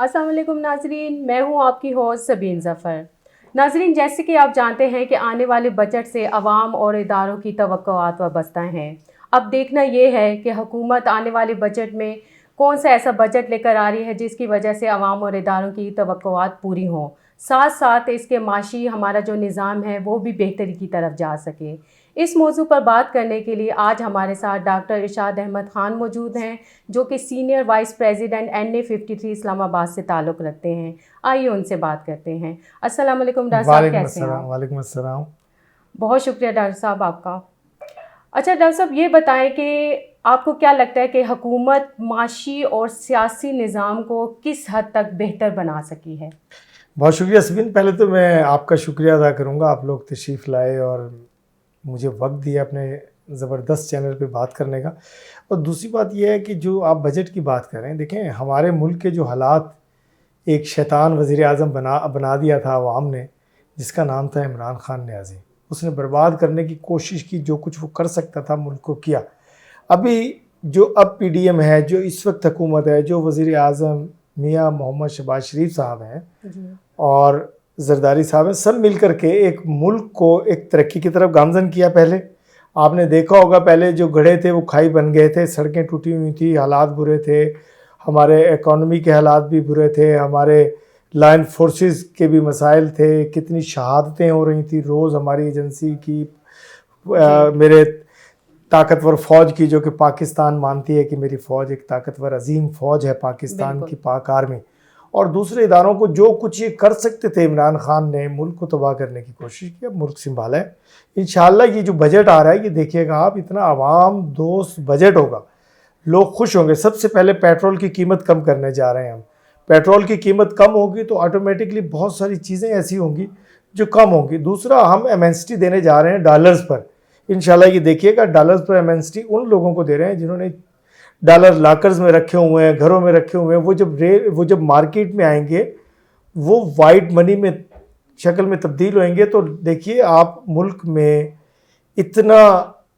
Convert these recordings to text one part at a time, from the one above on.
السلام علیکم ناظرین، میں ہوں آپ کی ہوسٹ سبین ظفر۔ ناظرین، جیسے کہ آپ جانتے ہیں کہ آنے والے بجٹ سے عوام اور اداروں کی توقعات وابستہ ہیں۔ اب دیکھنا یہ ہے کہ حکومت آنے والے بجٹ میں کون سا ایسا بجٹ لے کر آ رہی ہے جس کی وجہ سے عوام اور اداروں کی توقعات پوری ہوں، ساتھ ساتھ اس کے معاشی ہمارا جو نظام ہے وہ بھی بہتری کی طرف جا سکے۔ اس موضوع پر بات کرنے کے لیے آج ہمارے ساتھ ڈاکٹر ارشاد احمد خان موجود ہیں، جو کہ سینئر وائس پریزیڈنٹ NA53 اسلام آباد سے تعلق رکھتے ہیں۔ آئیے ان سے بات کرتے ہیں۔ السلام علیکم ڈاکٹر صاحب، کیسے ہیں آپ؟ وعلیکم السلام۔ بہت شکریہ ڈاکٹر صاحب آپ کا۔ اچھا ڈاکٹر صاحب، یہ بتائیں کہ آپ کو کیا لگتا ہے کہ حکومت معاشی اور سیاسی نظام کو کس حد تک بہتر بنا سکی ہے؟ بہت شکریہ سبین، پہلے تو میں آپ کا شکریہ ادا کروں گا، آپ لوگ تشریف لائے اور مجھے وقت دیا اپنے زبردست چینل پہ بات کرنے کا۔ اور دوسری بات یہ ہے کہ جو آپ بجٹ کی بات کر رہے ہیں، دیکھیں ہمارے ملک کے جو حالات ایک شیطان وزیر اعظم بنا دیا تھا عوام نے، جس کا نام تھا عمران خان نیازی، اس نے برباد کرنے کی کوشش کی، جو کچھ وہ کر سکتا تھا ملک کو کیا۔ ابھی جو اب PDM ہے، جو اس وقت حکومت ہے، جو وزیر اعظم میاں محمد شہباز شریف صاحب ہیں اور زرداری صاحب ہیں، سب مل کر کے ایک ملک کو ایک ترقی کی طرف گامزن کیا۔ پہلے آپ نے دیکھا ہوگا، پہلے جو گڑھے تھے وہ کھائی بن گئے تھے، سڑکیں ٹوٹی ہوئی تھیں، حالات برے تھے، ہمارے اکانومی کے حالات بھی برے تھے، ہمارے لائن فورسز کے بھی مسائل تھے، کتنی شہادتیں ہو رہی تھیں روز ہماری ایجنسی کی، میرے طاقتور فوج کی، جو کہ پاکستان مانتی ہے کہ میری فوج ایک طاقتور عظیم فوج ہے، پاکستان کی پاک آرمی، اور دوسرے اداروں کو جو کچھ یہ کر سکتے تھے عمران خان نے ملک کو تباہ کرنے کی کوشش کی۔ اب ملک سنبھالا ہے انشاءاللہ۔ یہ جو بجٹ آ رہا ہے، یہ دیکھیے گا آپ، اتنا عوام دوست بجٹ ہوگا، لوگ خوش ہوں گے۔ سب سے پہلے پیٹرول کی قیمت کم کرنے جا رہے ہیں ہم، پیٹرول کی قیمت کم ہوگی تو آٹومیٹکلی بہت ساری چیزیں ایسی ہوں گی جو کم ہوں گی۔ دوسرا، ہم ایمنسٹی دینے جا رہے ہیں ڈالرز پر، انشاءاللہ یہ دیکھیے گا، ڈالرز پر ایمنسٹی ان لوگوں کو دے رہے ہیں جنہوں نے ڈالر لاکرز میں رکھے ہوئے ہیں، گھروں میں رکھے ہوئے ہیں، وہ جب مارکیٹ میں آئیں گے وہ وائٹ منی میں شکل میں تبدیل ہوئیں گے، تو دیکھیے آپ ملک میں اتنا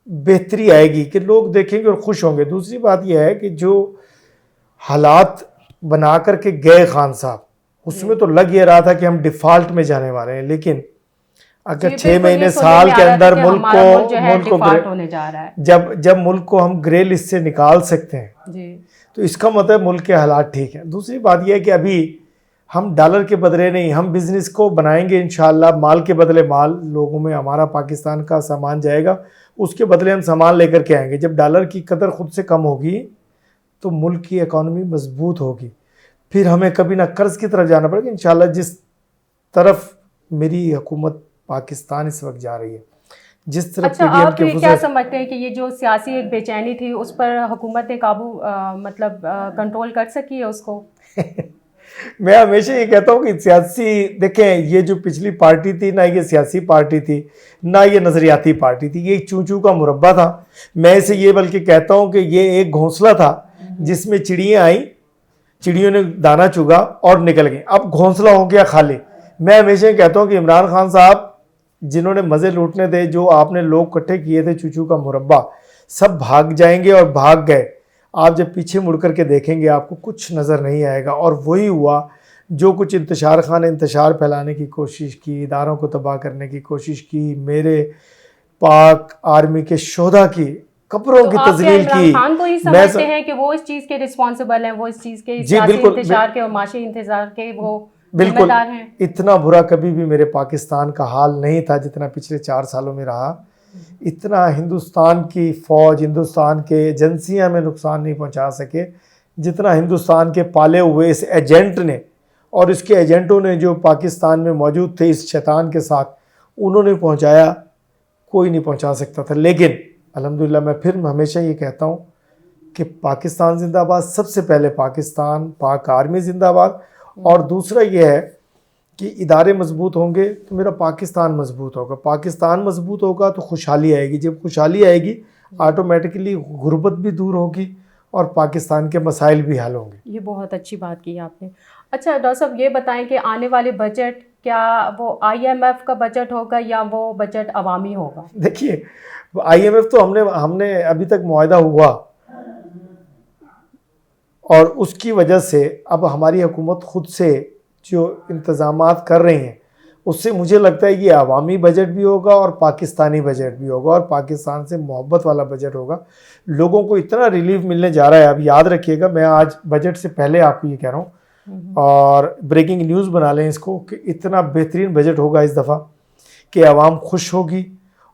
بہتری آئے گی کہ لوگ دیکھیں گے اور خوش ہوں گے۔ دوسری بات یہ ہے کہ جو حالات بنا کر کے گئے خان صاحب، اس میں تو لگ یہ رہا تھا کہ ہم ڈیفالٹ میں جانے والے ہیں، لیکن اگر 6 مہینے سال کے اندر ملک کو جب ملک کو ہم گرے لسٹ سے نکال سکتے ہیں تو اس کا مطلب ملک کے حالات ٹھیک ہیں۔ دوسری بات یہ ہے کہ ابھی ہم ڈالر کے بدلے نہیں، ہم بزنس کو بنائیں گے انشاءاللہ، مال کے بدلے مال، لوگوں میں ہمارا پاکستان کا سامان جائے گا، اس کے بدلے ہم سامان لے کر کے آئیں گے۔ جب ڈالر کی قدر خود سے کم ہوگی تو ملک کی اکانومی مضبوط ہوگی، پھر ہمیں کبھی نہ قرض کی طرف جانا پڑے گا انشاءاللہ، جس طرف میری حکومت پاکستان اس وقت جا رہی ہے، جس طرح اچھا آپ کیا سمجھتے ہیں کہ یہ جو سیاسی ایک بے چینی تھی اس پر حکومت نے قابو کنٹرول کر سکی ہے اس کو؟ میں ہمیشہ یہ کہتا ہوں کہ سیاسی، دیکھیں یہ جو پچھلی پارٹی تھی، نہ یہ سیاسی پارٹی تھی نہ یہ نظریاتی پارٹی تھی، یہ چوں کا مربع تھا۔ میں اسے یہ بلکہ کہتا ہوں کہ یہ ایک گھونسلہ تھا جس میں چڑیاں آئیں، چڑیوں نے دانہ چگا اور نکل گئیں، اب گھونسلہ ہو گیا خالی۔ میں ہمیشہ یہ کہتا ہوں کہ عمران خان صاحب جنہوں نے مزے لوٹنے تھے، جو آپ نے لوگ اکٹھے کیے تھے چوچو کا مربع، سب بھاگ جائیں گے اور بھاگ گئے۔ آپ جب پیچھے مڑ کر کے دیکھیں گے آپ کو کچھ نظر نہیں آئے گا، اور وہی ہوا جو کچھ انتشار خان نے انتشار پھیلانے کی کوشش کی، اداروں کو تباہ کرنے کی کوشش کی، میرے پاک آرمی کے شہداء کی قبروں کی تذلیل کی۔ عمران خان کو ہی سمجھتے ہیں کہ وہ اس چیز کے رسپانسبل ہیں، وہ اس چیز کے سیاسی انتشار کے اور معاشی انتشار کے وہ ذمہ دار ہیں؟ اتنا برا کبھی بھی میرے پاکستان کا حال نہیں تھا جتنا پچھلے 4 سالوں میں رہا۔ اتنا ہندوستان کی فوج، ہندوستان کے ایجنسیاں میں نقصان نہیں پہنچا سکے جتنا ہندوستان کے پالے ہوئے اس ایجنٹ نے اور اس کے ایجنٹوں نے جو پاکستان میں موجود تھے اس شیطان کے ساتھ، انہوں نے پہنچایا، کوئی نہیں پہنچا سکتا تھا۔ لیکن الحمدللہ میں پھر ہمیشہ یہ کہتا ہوں کہ پاکستان زندہ باد، سب سے پہلے پاکستان، پاک آرمی زندہ باد، اور دوسرا یہ ہے کہ ادارے مضبوط ہوں گے تو میرا پاکستان مضبوط ہوگا، پاکستان مضبوط ہوگا تو خوشحالی آئے گی، جب خوشحالی آئے گی آٹومیٹکلی غربت بھی دور ہوگی اور پاکستان کے مسائل بھی حل ہوں گے۔ یہ بہت اچھی بات کی آپ نے۔ اچھا ڈاکٹر صاحب یہ بتائیں کہ آنے والے بجٹ کیا وہ IMF کا بجٹ ہوگا یا وہ بجٹ عوامی ہوگا؟ دیکھیے IMF تو ہم نے ابھی تک معاہدہ ہوا اور اس کی وجہ سے اب ہماری حکومت خود سے جو انتظامات کر رہی ہیں اس سے مجھے لگتا ہے یہ عوامی بجٹ بھی ہوگا اور پاکستانی بجٹ بھی ہوگا اور پاکستان سے محبت والا بجٹ ہوگا. لوگوں کو اتنا ریلیف ملنے جا رہا ہے. اب یاد رکھیے گا میں آج بجٹ سے پہلے آپ کو یہ کہہ رہا ہوں اور بریکنگ نیوز بنا لیں اس کو کہ اتنا بہترین بجٹ ہوگا اس دفعہ کہ عوام خوش ہوگی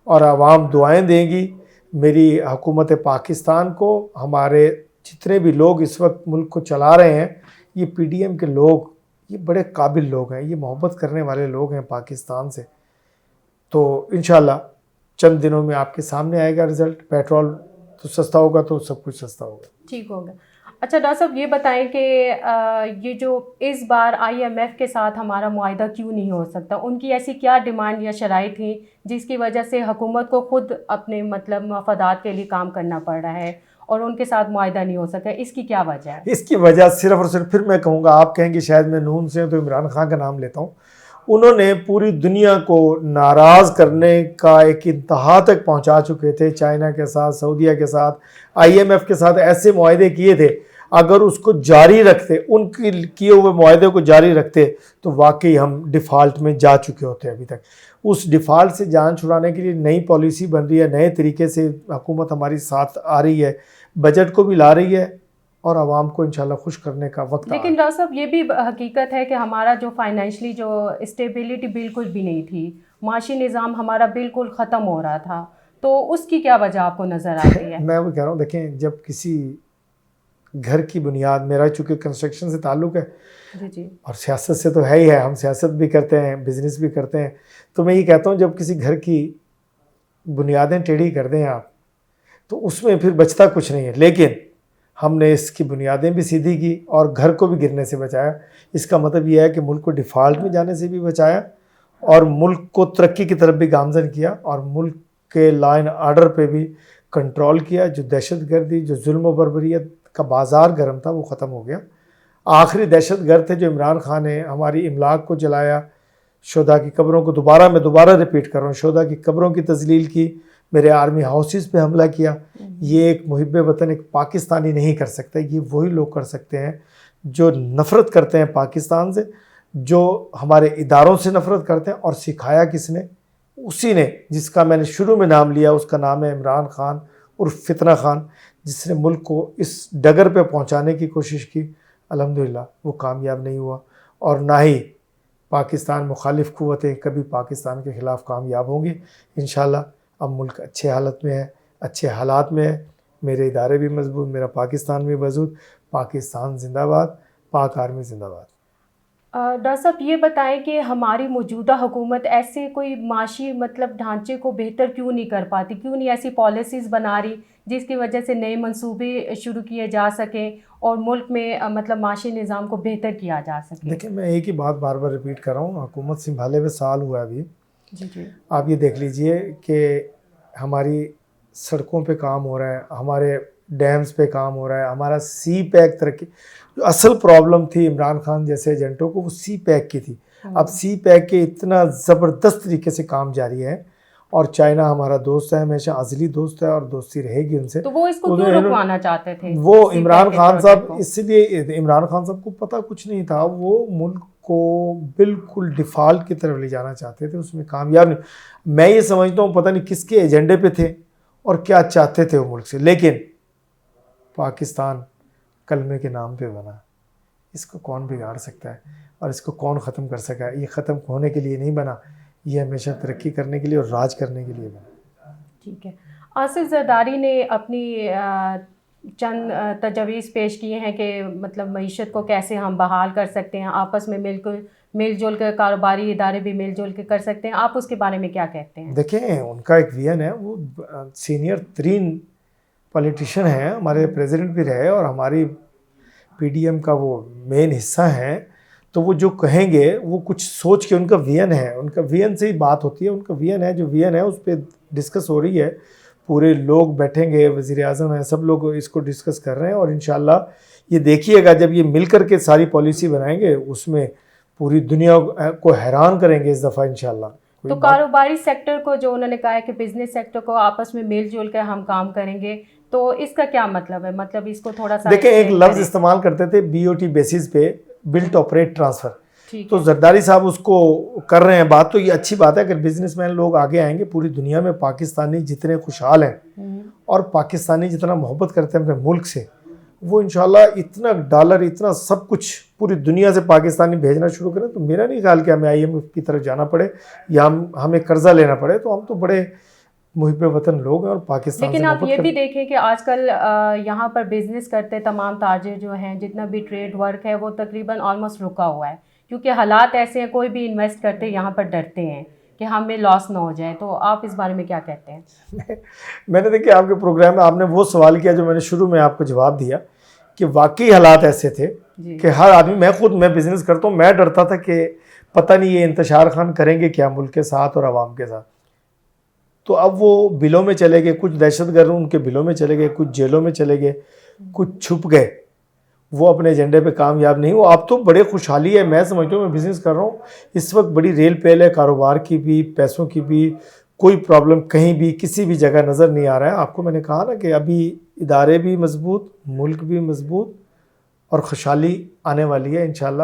اور عوام دعائیں دیں گی میری حکومت پاکستان کو. ہمارے جتنے بھی لوگ اس وقت ملک کو چلا رہے ہیں یہ پی ڈی ایم کے لوگ یہ بڑے قابل لوگ ہیں, یہ محبت کرنے والے لوگ ہیں پاکستان سے. تو انشاءاللہ چند دنوں میں آپ کے سامنے آئے گا رزلٹ. پیٹرول تو سستا ہوگا تو سب کچھ سستا ہوگا. ٹھیک ہوگا. اچھا ڈاکٹر صاحب یہ بتائیں کہ یہ جو اس بار IMF کے ساتھ ہمارا معاہدہ کیوں نہیں ہو سکتا, ان کی ایسی کیا ڈیمانڈ یا شرائط تھیں جس کی وجہ سے حکومت کو خود اپنے مطلب مفادات کے لیے کام کرنا پڑ رہا ہے اور ان کے ساتھ معاہدہ نہیں ہو سکا؟ اس کی کیا وجہ ہے؟ اس کی وجہ صرف اور صرف, پھر میں کہوں گا آپ کہیں گے شاید میں نون سے ہوں تو عمران خان کا نام لیتا ہوں, انہوں نے پوری دنیا کو ناراض کرنے کا ایک انتہا تک پہنچا چکے تھے. چائنا کے ساتھ, سعودیہ کے ساتھ, IMF کے ساتھ ایسے معاہدے کیے تھے. اگر اس کو جاری رکھتے, ان کے کیے ہوئے معاہدے کو جاری رکھتے تو واقعی ہم ڈیفالٹ میں جا چکے ہوتے ابھی تک. اس ڈیفالٹ سے جان چھڑانے کے لیے نئی پالیسی بن رہی ہے, نئے طریقے سے حکومت ہماری ساتھ آ رہی ہے, بجٹ کو بھی لا رہی ہے اور عوام کو انشاءاللہ خوش کرنے کا وقت. لیکن ڈاکٹر صاحب یہ بھی حقیقت ہے کہ ہمارا جو فائنینشلی جو اسٹیبلٹی بالکل بھی نہیں تھی, معاشی نظام ہمارا بالکل ختم ہو رہا تھا, تو اس کی کیا وجہ آپ کو نظر آتی ہے؟ میں وہ کہہ رہا ہوں, دیکھیں جب کسی گھر کی بنیاد, میرا چونکہ کنسٹرکشن سے تعلق ہے جی اور سیاست سے تو ہے ہی ہے, ہم سیاست بھی کرتے ہیں, بزنس بھی کرتے ہیں, تو میں یہ کہتا ہوں جب کسی گھر کی بنیادیں ٹیڑھی کر دیں آپ تو اس میں پھر بچتا کچھ نہیں ہے. لیکن ہم نے اس کی بنیادیں بھی سیدھی کی اور گھر کو بھی گرنے سے بچایا. اس کا مطلب یہ ہے کہ ملک کو ڈیفالٹ میں جانے سے بھی بچایا اور ملک کو ترقی کی طرف بھی گامزن کیا اور ملک کے لا اینڈ آرڈر پہ بھی کنٹرول کیا. جو دہشت گردی, جو ظلم و بربریت کا بازار گرم تھا وہ ختم ہو گیا. آخری دہشت گرد تھے جو عمران خان نے ہماری املاک کو جلایا, شہداء کی قبروں کو دوبارہ ریپیٹ کر رہا ہوں, شہداء کی قبروں کی تذلیل کی, میرے آرمی ہاؤسز پہ حملہ کیا. یہ ایک محب وطن ایک پاکستانی نہیں کر سکتا, یہ وہی لوگ کر سکتے ہیں جو نفرت کرتے ہیں پاکستان سے, جو ہمارے اداروں سے نفرت کرتے ہیں. اور سکھایا کس نے؟ اسی نے جس کا میں نے شروع میں نام لیا, اس کا نام ہے عمران خان عرف فتنہ خان, جس نے ملک کو اس ڈگر پہ پہنچانے کی کوشش کی. الحمدللہ وہ کامیاب نہیں ہوا اور نہ ہی پاکستان مخالف قوتیں کبھی پاکستان کے خلاف کامیاب ہوں گی انشاءاللہ. اب ملک اچھے حالت میں ہے, اچھے حالات میں ہے, میرے ادارے بھی مضبوط, میرا پاکستان بھی مضبوط. پاکستان زندہ باد, پاک آرمی زندہ باد. ڈاکٹر صاحب یہ بتائیں کہ ہماری موجودہ حکومت ایسے کوئی معاشی مطلب ڈھانچے کو بہتر کیوں نہیں کر پاتی, کیوں نہیں ایسی پالیسیز بنا رہی جس کی وجہ سے نئے منصوبے شروع کیے جا سکیں اور ملک میں مطلب معاشی نظام کو بہتر کیا جا سکے؟ دیکھیں میں ایک ہی بات بار بار ریپیٹ کر رہا ہوں, حکومت سنبھالے ہوئے سال ہوا ہے ابھی. جی آپ یہ دیکھ لیجئے کہ ہماری سڑکوں پہ کام ہو رہا ہے, ہمارے ڈیمز پہ کام ہو رہا ہے, ہمارا سی پیک ترقی. جو اصل پرابلم تھی عمران خان جیسے ایجنٹوں کو وہ سی پیک کی تھی. اب سی پیک کے اتنا زبردست طریقے سے کام جاری ہے اور چائنا ہمارا دوست ہے, ہمیشہ ازلی دوست ہے اور دوستی رہے گی ان سے. تو وہ اس کو کیوں رکوانا چاہتے تھے؟ وہ عمران خان صاحب اس لیے, عمران خان صاحب کو پتہ کچھ نہیں تھا, وہ ملک کو بالکل ڈیفالٹ کی طرف لے جانا چاہتے تھے, اس میں کامیاب نہیں. میں یہ سمجھتا ہوں پتہ نہیں کس کے ایجنڈے پہ تھے اور کیا چاہتے تھے وہ ملک سے. لیکن پاکستان کلمے کے نام پہ بنا, اس کو کون بگاڑ سکتا ہے اور اس کو کون ختم کر سکا ہے؟ یہ ختم ہونے کے لیے نہیں بنا, یہ ہمیشہ ترقی کرنے کے لیے اور راج کرنے کے لیے بنا. ٹھیک ہے. آصف زرداری نے اپنی چند تجاویز پیش کیے ہیں کہ مطلب معیشت کو کیسے ہم بحال کر سکتے ہیں, آپس میں مل جل کر کاروباری ادارے بھی مل جل کے کر سکتے ہیں. آپ اس کے بارے میں کیا کہتے ہیں؟ دیکھیں ان کا ایک ویژن ہے, وہ سینئر ترین پولیٹیشین ہیں, ہمارے پریزیڈنٹ بھی رہے اور ہماری پی ڈی ایم کا وہ مین حصہ ہیں. تو وہ جو کہیں گے وہ کچھ سوچ کے, ان کا ویژن ہے, ان کا ویژن سے ہی بات ہوتی ہے. ان کا ویژن ہے, جو ویژن ہے اس پہ ڈسکس ہو رہی ہے, پورے لوگ بیٹھیں گے, وزیر اعظم ہیں, سب لوگ اس کو ڈسکس کر رہے ہیں. اور انشاءاللہ یہ دیکھیے گا جب یہ مل کر کے ساری پالیسی بنائیں گے اس میں پوری دنیا کو حیران کریں گے اس دفعہ انشاءاللہ. تو کاروباری سیکٹر کو جو انہوں نے کہا ہے کہ بزنس سیکٹر کو آپس میں مل جل کر ہم کام کریں گے, تو اس کا کیا مطلب ہے؟ مطلب اس کو تھوڑا سا دیکھیں، ایک لفظ استعمال کرتے تھے BOT بیسس پہ، بلٹ آپریٹ ٹرانسفر. تو زرداری صاحب اس کو کر رہے ہیں بات، تو یہ اچھی بات ہے. اگر بزنس مین لوگ آگے آئیں گے پوری دنیا میں، پاکستانی جتنے خوشحال ہیں اور پاکستانی جتنا محبت کرتے ہیں اپنے ملک سے، وہ انشاءاللہ اتنا ڈالر، اتنا سب کچھ پوری دنیا سے پاکستانی بھیجنا شروع کریں. تو میرا نہیں خیال کہ ہمیں IMF کی طرف جانا پڑے یا ہمیں قرضہ لینا پڑے. تو ہم تو بڑے محب وطن لوگ ہیں اور پاکستان سے لیکن آپ محبت یہ کرتے بھی دیکھیں کہ آج کل یہاں پر بزنس کرتے تمام تاجر جو ہیں، جتنا بھی ٹریڈ ورک ہے وہ تقریباً آلموسٹ رکا ہوا ہے، کیونکہ حالات ایسے ہیں، کوئی بھی انویسٹ کرتے یہاں پر ڈرتے ہیں کہ ہمیں لاس نہ ہو جائے. تو آپ اس بارے میں کیا کہتے ہیں؟ میں نے دیکھیں آپ کے پروگرام میں آپ نے وہ سوال کیا جو میں نے شروع میں آپ کو جواب دیا کہ واقعی حالات ایسے تھے کہ ہر آدمی، میں بزنس کرتا ہوں، میں ڈرتا تھا کہ پتہ نہیں یہ انتشار خان کریں گے کیا ملک کے ساتھ اور عوام کے ساتھ. تو اب وہ بلوں میں چلے گئے، کچھ دہشت گرد ان کے بلوں میں چلے گئے، کچھ جیلوں میں چلے گئے، کچھ چھپ گئے، وہ اپنے ایجنڈے پہ کامیاب نہیں ہوا. اب تو بڑے خوشحالی ہے. میں سمجھتا ہوں، میں بزنس کر رہا ہوں اس وقت، بڑی ریل پیل ہے، کاروبار کی بھی، پیسوں کی بھی، کوئی پرابلم کہیں بھی کسی بھی جگہ نظر نہیں آ رہا ہے. آپ کو میں نے کہا نا کہ ابھی ادارے بھی مضبوط، ملک بھی مضبوط اور خوشحالی آنے والی ہے انشاءاللہ.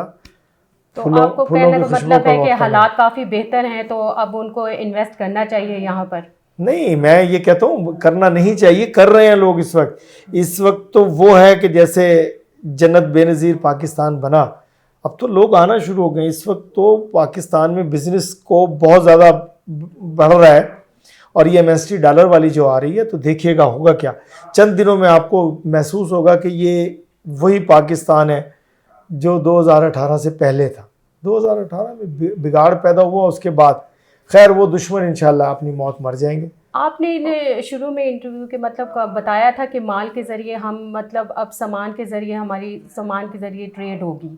تو آپ کو کہنے کا مطلب ہے کہ حالات کافی بہتر ہیں، تو اب ان کو انویسٹ کرنا چاہیے یہاں پر؟ نہیں، میں یہ کہتا ہوں کرنا نہیں چاہیے، کر رہے ہیں لوگ اس وقت تو وہ ہے کہ جیسے جنت بے نظیر پاکستان بنا، اب تو لوگ آنا شروع ہو گئے. اس وقت تو پاکستان میں بزنس کو بہت زیادہ بڑھ رہا ہے، اور یہ ایمنسٹی ڈالر والی جو آ رہی ہے، تو دیکھیے گا ہوگا کیا. چند دنوں میں آپ کو محسوس ہوگا کہ یہ وہی پاکستان ہے جو 2018 سے پہلے تھا. 2018 میں بگاڑ پیدا ہوا، اس کے بعد خیر وہ دشمن انشاءاللہ اپنی موت مر جائیں گے. آپ نے انہیں شروع میں انٹرویو کے مطلب بتایا تھا کہ مال کے ذریعے ہم، مطلب اب سامان کے ذریعے، ہماری سامان کے ذریعے ٹریڈ ہوگی.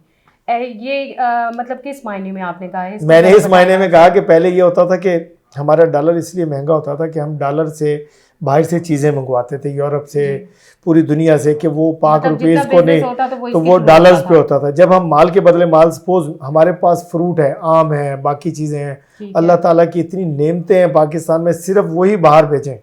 یہ مطلب کس معنی میں آپ نے کہا ہے؟ میں نے اس معنی میں کہا کہ پہلے یہ ہوتا تھا کہ ہمارا ڈالر اس لیے مہنگا ہوتا تھا کہ ہم ڈالر سے باہر سے چیزیں منگواتے تھے، یورپ سے، پوری دنیا سے، کہ وہ پاک روپیز کو نہیں، تو وہ ڈالرز پہ ہوتا تھا. جب ہم مال کے بدلے مال، سپوز ہمارے پاس فروٹ ہے، آم ہے، باقی چیزیں ہیں، اللہ تعالیٰ کی اتنی نعمتیں ہیں پاکستان میں، صرف وہی باہر بیچیں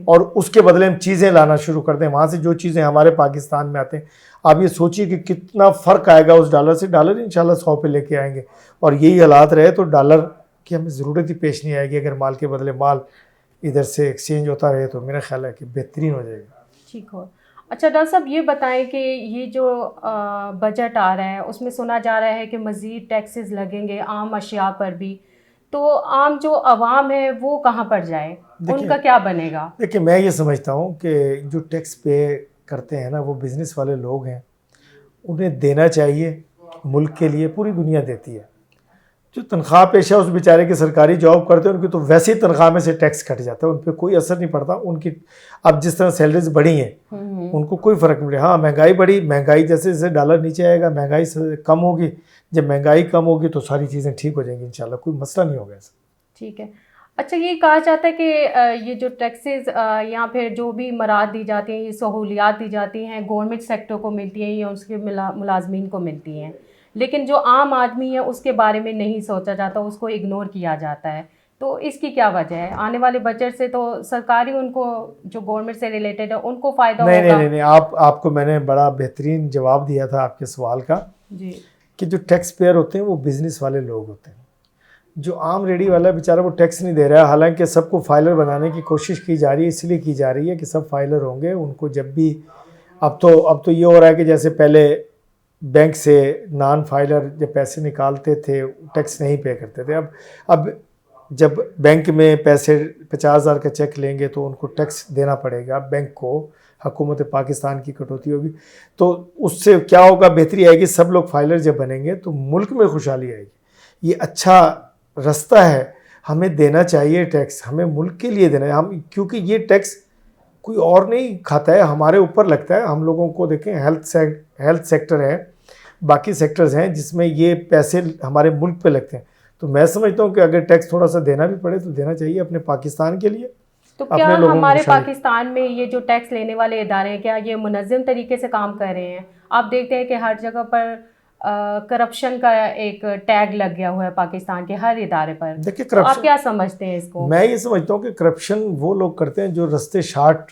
اور اس کے بدلے ہم چیزیں لانا شروع کر دیں وہاں سے، جو چیزیں ہمارے پاکستان میں آتے ہیں. آپ یہ سوچیے کہ کتنا فرق آئے گا اس ڈالر سے. ڈالر انشاءاللہ 100 پہ لے کے آئیں گے، اور یہی حالات رہے تو ڈالر کی ہمیں ضرورت ہی پیش نہیں آئے گی. اگر مال کے بدلے مال ادھر سے ایکسچینج ہوتا رہے تو میرا خیال ہے کہ بہترین ہو جائے گا. ٹھیک ہو. اچھا ڈاکٹر صاحب، یہ بتائیں کہ یہ جو بجٹ آ رہا ہے اس میں سنا جا رہا ہے کہ مزید ٹیکسز لگیں گے عام اشیاء پر بھی، تو عام جو عوام ہے وہ کہاں پر جائے، ان کا کیا بنے گا؟ دیکھیں، میں یہ سمجھتا ہوں کہ جو ٹیکس پے کرتے ہیں نا، وہ بزنس والے لوگ ہیں، انہیں دینا چاہیے. ملک کے لیے پوری دنیا دیتی ہے. جو تنخواہ پیشہ اس بیچارے کے سرکاری جاب کرتے ہیں، ان کی تو ویسے ہی تنخواہ میں سے ٹیکس کٹ جاتا ہے، ان پہ کوئی اثر نہیں پڑتا ان کی. اب جس طرح سیلریز بڑھی ہیں ان کو کوئی فرق نہیں پڑے. ہاں، مہنگائی بڑھی، مہنگائی جیسے جیسے ڈالر نیچے آئے گا مہنگائی کم ہوگی. جب مہنگائی کم ہوگی تو ساری چیزیں ٹھیک ہو جائیں گی انشاءاللہ، کوئی مسئلہ نہیں ہوگا ایسا. ٹھیک ہے. اچھا، یہ کہا جاتا ہے کہ یہ جو ٹیکسز یا پھر جو بھی مراد دی جاتی ہیں، یہ سہولیات دی جاتی ہیں، گورنمنٹ سیکٹر کو ملتی ہیں یا اس کے ملازمین کو ملتی ہیں، لیکن جو عام آدمی ہے اس کے بارے میں نہیں سوچا جاتا، اس کو اگنور کیا جاتا ہے. تو اس کی کیا وجہ ہے؟ آنے والے بجٹ سے تو سرکاری ان کو جو گورنمنٹ سے ریلیٹڈ ہے ان کو فائدہ ہوگا. نہیں، آپ کو میں نے بڑا بہترین جواب دیا تھا آپ کے سوال کا، جی، کہ جو ٹیکس پیئر ہوتے ہیں وہ بزنس والے لوگ ہوتے ہیں. جو عام ریڈی والا بیچارہ وہ ٹیکس نہیں دے رہا ہے، حالانکہ سب کو فائلر بنانے کی کوشش کی جا رہی ہے، اس لیے کی جا رہی ہے کہ سب فائلر ہوں گے. ان کو جب بھی اب تو یہ ہو رہا ہے کہ جیسے پہلے بینک سے نان فائلر جب پیسے نکالتے تھے ٹیکس نہیں پے کرتے تھے، اب جب بینک میں پیسے 50,000 کا چیک لیں گے تو ان کو ٹیکس دینا پڑے گا بینک کو، حکومت پاکستان کی کٹوتی ہوگی. تو اس سے کیا ہوگا؟ بہتری آئے گی. سب لوگ فائلر جب بنیں گے تو ملک میں خوشحالی آئے گی. یہ اچھا رستہ ہے. ہمیں دینا چاہیے ٹیکس، ہمیں ملک کے لیے دینا ہے. کیونکہ یہ ٹیکس کوئی اور نہیں کھاتا ہے، ہمارے اوپر لگتا ہے. ہم لوگوں کو دیکھیں، ہیلتھ سیکٹر ہے، باقی سیکٹرز ہیں جس میں یہ پیسے ہمارے ملک پہ لگتے ہیں. تو میں سمجھتا ہوں کہ اگر ٹیکس تھوڑا سا دینا بھی پڑے تو دینا چاہیے اپنے پاکستان کے لیے. تو کیا ہمارے پاکستان میں یہ جو ٹیکس لینے والے ادارے ہیں، کیا یہ منظم طریقے سے کام کر رہے ہیں؟ آپ دیکھتے ہیں کہ ہر جگہ پر کرپشن کا ایک ٹیگ لگ گیا ہوا ہے پاکستان کے ہر ادارے پر. دیکھیں، آپ کیا سمجھتے ہیں اس کو؟ میں یہ سمجھتا ہوں کہ کرپشن وہ لوگ کرتے ہیں جو رستے شارٹ